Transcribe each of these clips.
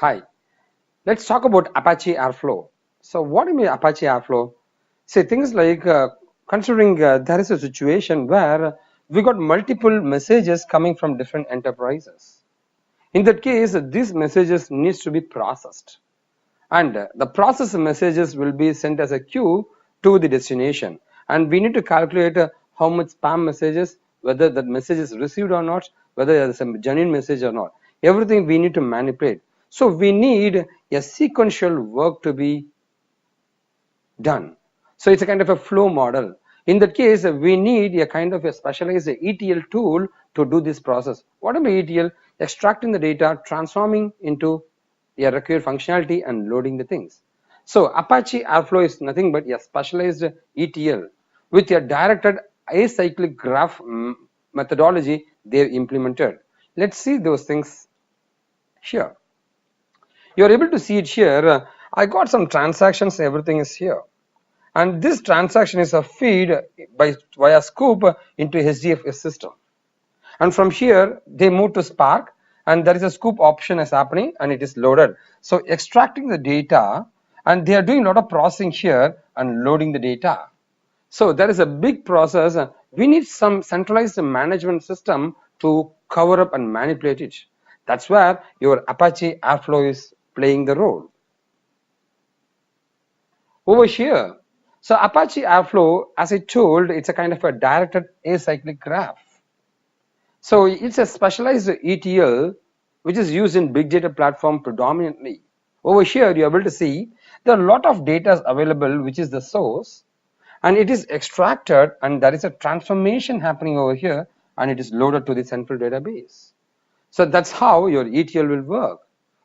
Hi, let's talk about Apache Airflow. So what do you mean Apache Airflow? See, things like considering there is a situation where we got multiple messages coming from different enterprises. In that case, these messages needs to be processed, and the processed messages will be sent as a queue to the destination, and we need to calculate how much spam messages, whether that message is received or not, whether there is a genuine message or not. Everything we need to manipulate. So we need a sequential work to be done. So it's a kind of a flow model. In that case, we need a kind of a specialized ETL tool to do this process. What is ETL? Extracting the data, transforming into a required functionality, and loading the things. So Apache Airflow is nothing but a specialized ETL with a directed acyclic graph methodology they've implemented. Let's see those things here. You're able to see it here. I got some transactions, everything is here. And this transaction is a feed via scoop into HDFS system. And from here, they move to Spark, and there is a scoop option is happening, and it is loaded. So extracting the data, and they are doing a lot of processing here and loading the data. So there is a big process. We need some centralized management system to cover up and manipulate it. That's where your Apache Airflow is playing the role. Over here, so Apache Airflow, as I told, it's a kind of a directed acyclic graph. So it's a specialized ETL which is used in big data platform predominantly. Over here, you're able to see there are a lot of data available, which is the source, and it is extracted, and there is a transformation happening over here, and it is loaded to the central database. So that's how your ETL will work.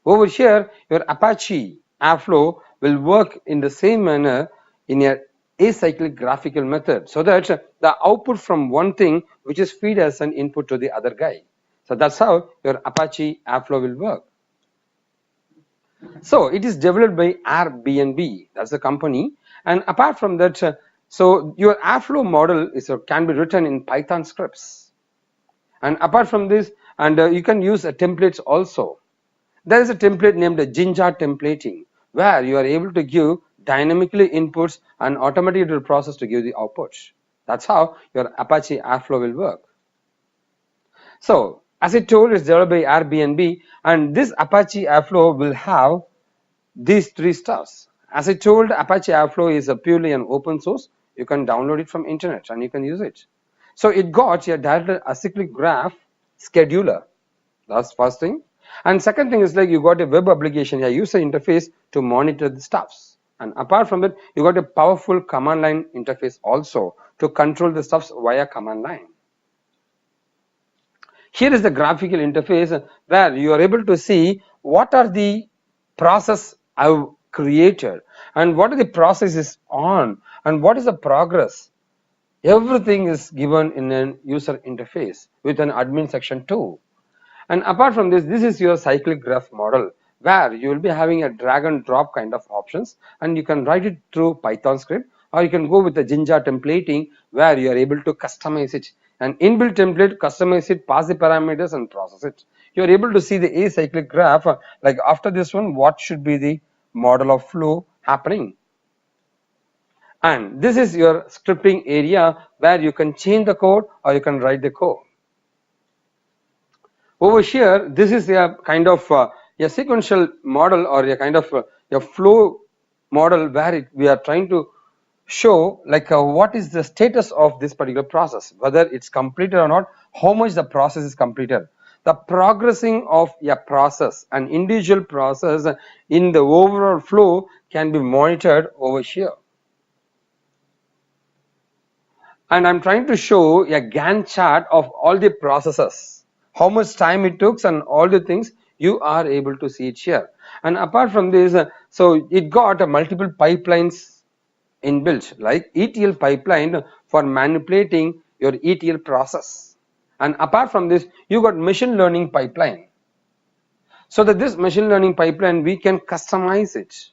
Over here, your Apache Airflow will work in the same manner in a acyclic graphical method, so that the output from one thing which is feed as an input to the other guy. So that's how your Apache Airflow will work. So it is developed by Airbnb, that's the company. And apart from that, so your Airflow model can be written in Python scripts. And apart from this, and you can use templates also. There is a template named Jinja templating, where you are able to give dynamically inputs and automatically the process to give the outputs. That's how your Apache Airflow will work. So as I told, it's developed by Airbnb, and this Apache Airflow will have these three stuffs. As I told, Apache Airflow is purely an open source. You can download it from internet and you can use it. So it got a directed acyclic graph scheduler. That's first thing. And second thing is like you got a web application, a user interface to monitor the stuffs. And apart from that, you got a powerful command line interface also to control the stuffs via command line. Here is the graphical interface where you are able to see what are the process I've created and what are the processes on and what is the progress. Everything is given in an user interface with an admin section too. And apart from this, this is your cyclic graph model where you will be having a drag and drop kind of options, and you can write it through Python script, or you can go with the Jinja templating where you are able to customize it. An inbuilt template, customize it, pass the parameters and process it. You are able to see the acyclic graph, like after this one, what should be the model of flow happening. And this is your scripting area where you can change the code or you can write the code. Over here, this is a kind of a sequential model or a kind of a flow model where we are trying to show like what is the status of this particular process, whether it's completed or not, how much the process is completed. The progressing of a process, an individual process in the overall flow can be monitored over here. And I'm trying to show a Gantt chart of all the processes, how much time it took and all the things you are able to see it here. And apart from this, so it got multiple pipelines inbuilt, like ETL pipeline for manipulating your ETL process. And apart from this, you got machine learning pipeline. So that this machine learning pipeline, we can customize it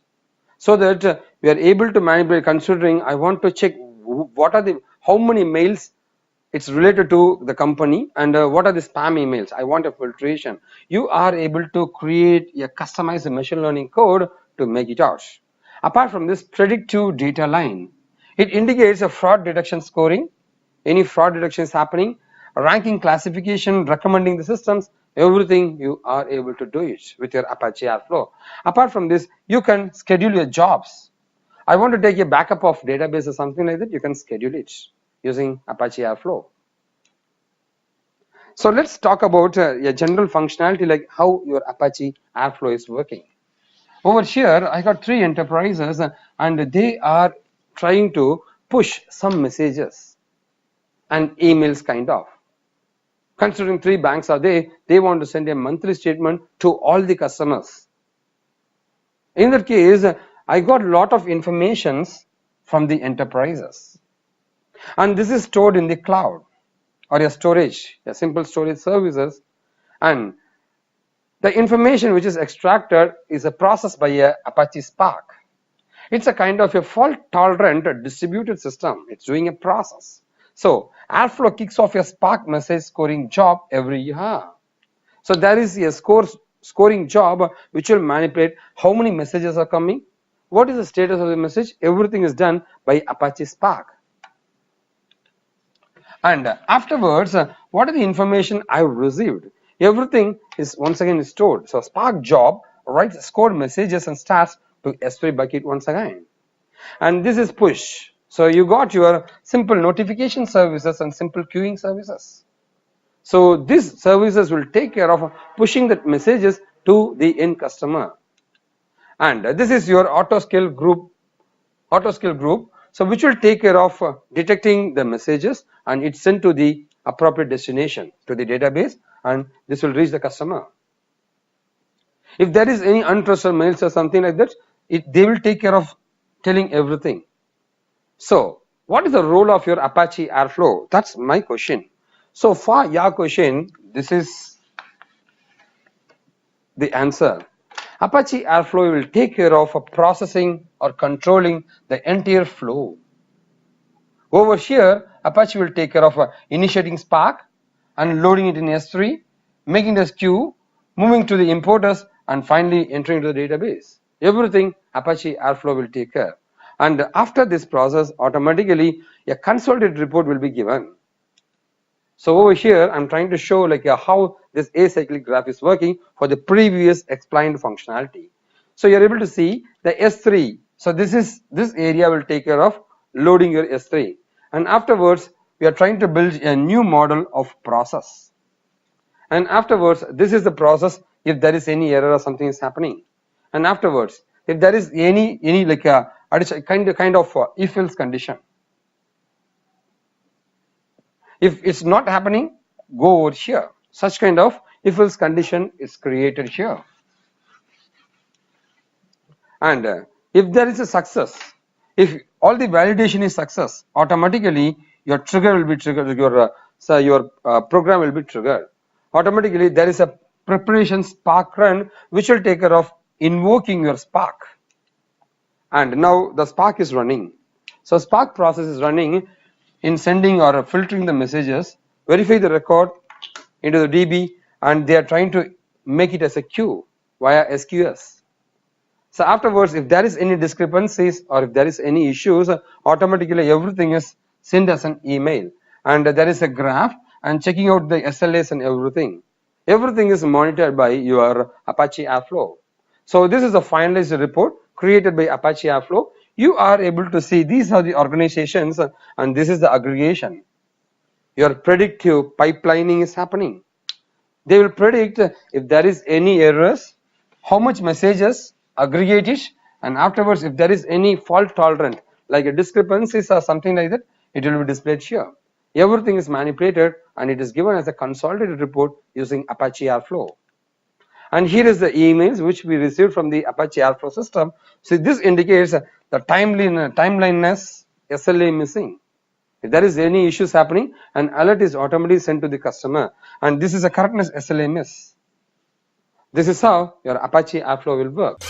so that we are able to manipulate, considering I want to check what are the how many mails it's related to the company, and what are the spam emails, I want a filtration. You are able to create a customized machine learning code to make it out. Apart from this predictive data line, it indicates a fraud detection scoring, any fraud detection is happening, ranking, classification, recommending the systems, everything you are able to do it with your Apache Airflow. Apart from this, you can schedule your jobs. I want to take a backup of database or something like that, you can schedule it using Apache Airflow. So let's talk about a general functionality like how your Apache Airflow is working. Over here, I got 3 enterprises and they are trying to push some messages and emails kind of. Considering 3 banks are there, they want to send a monthly statement to all the customers. In that case, I got a lot of informations from the enterprises. And this is stored in the cloud or a storage, a simple storage services, and the information which is extracted is processed by a Apache Spark. It's a kind of a fault-tolerant distributed system. It's doing a process. So Airflow kicks off a Spark message scoring job every year. So there is a scoring job which will manipulate how many messages are coming, what is the status of the message. Everything is done by Apache Spark. And afterwards, what are the information I received? Everything is once again stored. So Spark job writes scored messages and starts to S3 bucket once again. And this is push. So you got your simple notification services and simple queuing services. So these services will take care of pushing the messages to the end customer. And this is your autoscale group. So which will take care of detecting the messages and it's sent to the appropriate destination to the database, and this will reach the customer. If there is any untrusted mails or something like that, they will take care of telling everything. So what is the role of your Apache Airflow? That's my question. So for your question, this is the answer. Apache Airflow will take care of processing or controlling the entire flow. Over here, Apache will take care of initiating Spark and loading it in S3, making the queue, moving to the importers, and finally entering to the database. Everything Apache Airflow will take care. And after this process, automatically a consolidated report will be given. So over here, I'm trying to show like how this acyclic graph is working for the previous explained functionality. So you're able to see the S3. So this area will take care of loading your S3. And afterwards, we are trying to build a new model of process. And afterwards, this is the process if there is any error or something is happening. And afterwards, if there is any like a kind of if-else condition. If it's not happening, go over here. Such kind of if-else condition is created here. And if there is a success, if all the validation is success, automatically your trigger will be triggered, your program will be triggered. Automatically there is a preparation Spark run which will take care of invoking your Spark. And now the Spark is running. So Spark process is running in sending or filtering the messages, verify the record into the DB, and they are trying to make it as a queue via SQS. So afterwards, if there is any discrepancies or if there is any issues, automatically everything is sent as an email, and there is a graph and checking out the SLAs and everything. Everything is monitored by your Apache Airflow. So this is a finalized report created by Apache Airflow. You are able to see these are the organizations and this is the aggregation. Your predictive pipelining is happening. They will predict if there is any errors, how much messages, aggregate it, and afterwards if there is any fault tolerant like a discrepancies or something like that, it will be displayed here. Everything is manipulated and it is given as a consolidated report using Apache Airflow. And here is the emails which we received from the Apache Airflow system. So this indicates the timeliness, SLA missing. If there is any issues happening, an alert is automatically sent to the customer, and this is a correctness SLA miss. This is how your Apache Airflow will work.